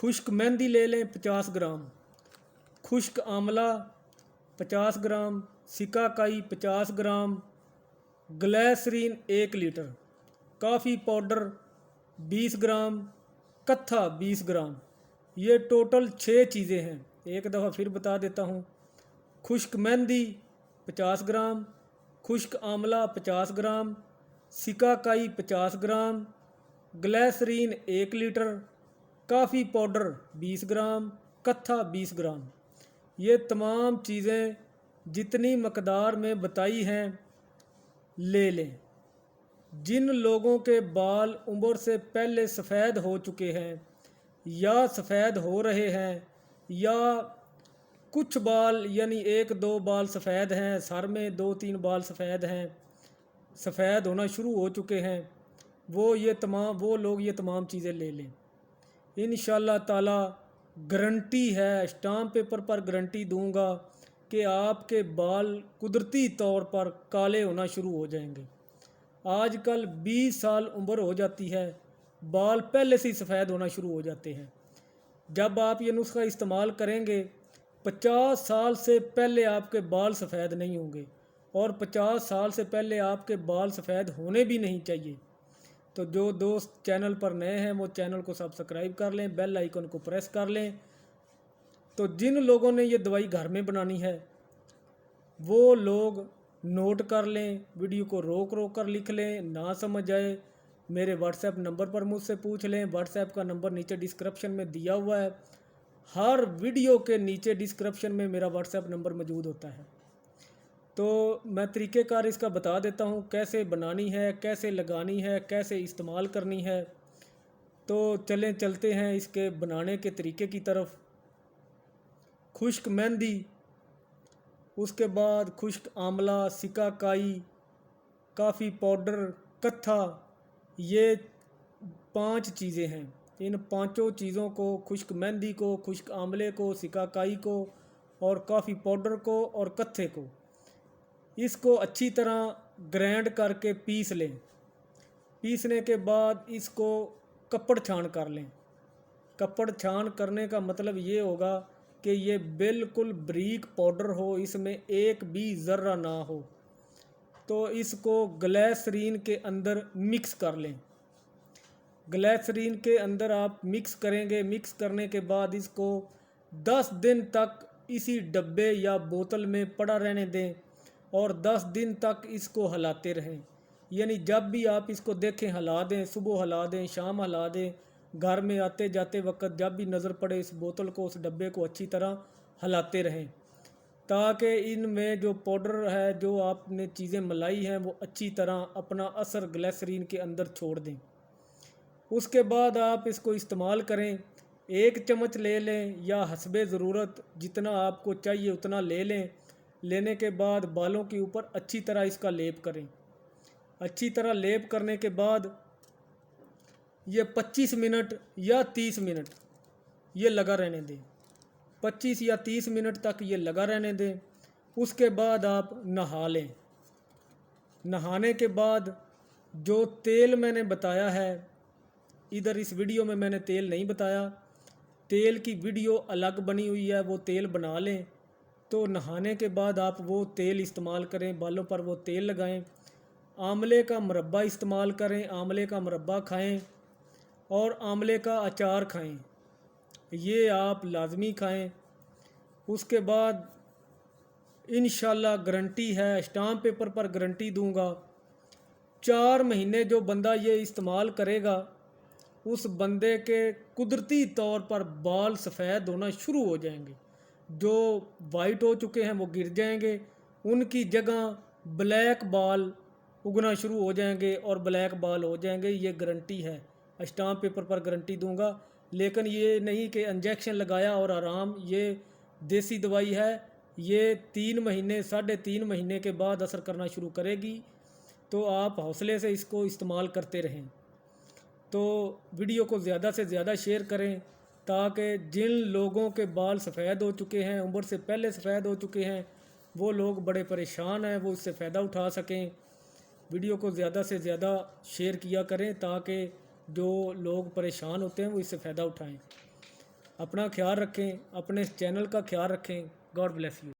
खुश्क मेहंदी ले लें 50 ग्राम, खुश्क आंवला 50 ग्राम, सिकाकाई 50 ग्राम, ग्लिसरीन 1 लीटर, कॉफ़ी पाउडर 20 ग्राम, कत्था 20 ग्राम। ये टोटल 6 चीज़ें हैं। एक दफ़ा फिर बता देता हूँ। खुश्क मेहंदी 50 ग्राम, खुश्क आंवला 50 ग्राम, सिकाकाई 50 ग्राम, ग्लिसरीन 1 लीटर, कॉफ़ी पाउडर 20 ग्राम, कत्था 20 ग्राम। ये तमाम चीज़ें जितनी मकदार में बताई हैं ले लें। जिन लोगों के बाल उम्र से पहले सफ़ेद हो चुके हैं या सफ़ेद हो रहे हैं या कुछ बाल यानी 1-2 बाल सफ़ेद हैं, सर में 2-3 बाल सफ़ेद हैं, सफ़ेद होना शुरू हो चुके हैं, वो लोग ये तमाम चीज़ें ले लें। इंशाअल्लाह ताला गारंटी है, स्टाम्प पेपर पर गारंटी दूंगा कि आपके बाल कुदरती तौर पर काले होना शुरू हो जाएंगे। आजकल 20 साल उम्र हो जाती है, बाल पहले से ही सफ़ेद होना शुरू हो जाते हैं। जब आप ये नुस्खा इस्तेमाल करेंगे 50 साल से पहले आपके बाल सफ़ेद नहीं होंगे और 50 साल से पहले आपके बाल सफ़ेद होने भी नहीं चाहिए। तो जो दोस्त चैनल पर नए हैं वो चैनल को सब्सक्राइब कर लें, बेल आइकन को प्रेस कर लें। तो जिन लोगों ने ये दवाई घर में बनानी है वो लोग नोट कर लें, वीडियो को रोक रोक कर लिख लें, ना समझ आए मेरे व्हाट्सएप नंबर पर मुझसे पूछ लें। व्हाट्सएप का नंबर नीचे डिस्क्रिप्शन में दिया हुआ है। हर वीडियो के नीचे डिस्क्रिप्शन में मेरा व्हाट्सएप नंबर मौजूद होता है। तो मैं तरीक़ेकार इसका बता देता हूँ, कैसे बनानी है, कैसे लगानी है, कैसे इस्तेमाल करनी है। तो चलते हैं इसके बनाने के तरीके की तरफ। खुश्क मेहंदी, उसके बाद खुश्क आंवला, सिकाकाई, कॉफ़ी पाउडर, कत्था, ये 5 चीज़ें हैं। इन पांचों चीज़ों को, खुश्क मेहंदी को, खुश्क आंवले को, सिकाकाई को और कॉफ़ी पाउडर को और कत्थे को, इसको अच्छी तरह ग्राइंड करके पीस लें। पीसने के बाद इसको कपड़ छान कर लें। कपड़ छान करने का मतलब ये होगा कि ये बिल्कुल बारीक पाउडर हो, इसमें एक भी ज़र्रा ना हो। तो इसको ग्लिसरीन के अंदर मिक्स कर लें। ग्लिसरीन के अंदर आप मिक्स करेंगे। मिक्स करने के बाद इसको 10 दिन तक इसी डब्बे या बोतल में पड़ा रहने दें और 10 दिन तक इसको हिलाते रहें। यानी जब भी आप इसको देखें हिला दें, सुबह हिला दें, शाम हिला दें, घर में आते जाते वक्त जब भी नज़र पड़े इस बोतल को, उस डब्बे को अच्छी तरह हिलाते रहें ताकि इनमें जो पाउडर है, जो आपने चीज़ें मलाई हैं, वो अच्छी तरह अपना असर ग्लिसरीन के अंदर छोड़ दें। उसके बाद आप इसको इस्तेमाल करें। 1 चम्मच ले लें या हस्बे ज़रूरत जितना आपको चाहिए उतना ले लें। लेने के बाद बालों के ऊपर अच्छी तरह इसका लेप करें। अच्छी तरह लेप करने के बाद ये 25 मिनट या 30 मिनट ये लगा रहने दें। 25 या 30 मिनट तक ये लगा रहने दें। उसके बाद आप नहा लें। नहाने के बाद जो तेल मैंने बताया है, इधर इस वीडियो में मैंने तेल नहीं बताया, तेल की वीडियो अलग बनी हुई है, वो तेल बना लें। तो नहाने के बाद आप वो तेल इस्तेमाल करें, बालों पर वो तेल लगाएं। आंवले का मुरब्बा इस्तेमाल करें, आंवले का मुरब्बा खाएं और आंवले का अचार खाएं, ये आप लाजमी खाएं। उसके बाद इंशाल्लाह गारंटी है, स्टाम्प पेपर पर गारंटी दूंगा, 4 महीने जो बंदा ये इस्तेमाल करेगा उस बंदे के कुदरती तौर पर बाल सफ़ेद होना शुरू हो जाएंगे। जो वाइट हो चुके हैं वो गिर जाएंगे, उनकी जगह ब्लैक बाल उगना शुरू हो जाएंगे और ब्लैक बाल हो जाएंगे। ये गारंटी है, स्टाम्प पेपर पर गारंटी दूंगा। लेकिन ये नहीं कि इंजेक्शन लगाया और आराम, ये देसी दवाई है। ये 3 महीने 3.5 महीने के बाद असर करना शुरू करेगी। तो आप हौसले से इसको इस्तेमाल करते रहें। तो वीडियो को ज़्यादा से ज़्यादा शेयर करें ताकि जिन लोगों के बाल सफ़ेद हो चुके हैं, उम्र से पहले सफ़ेद हो चुके हैं, वो लोग बड़े परेशान हैं, वो इससे फ़ायदा उठा सकें। वीडियो को ज़्यादा से ज़्यादा शेयर किया करें ताकि जो लोग परेशान होते हैं वो इससे फ़ायदा उठाएं। अपना ख्याल रखें, अपने इस चैनल का ख्याल रखें। God bless you.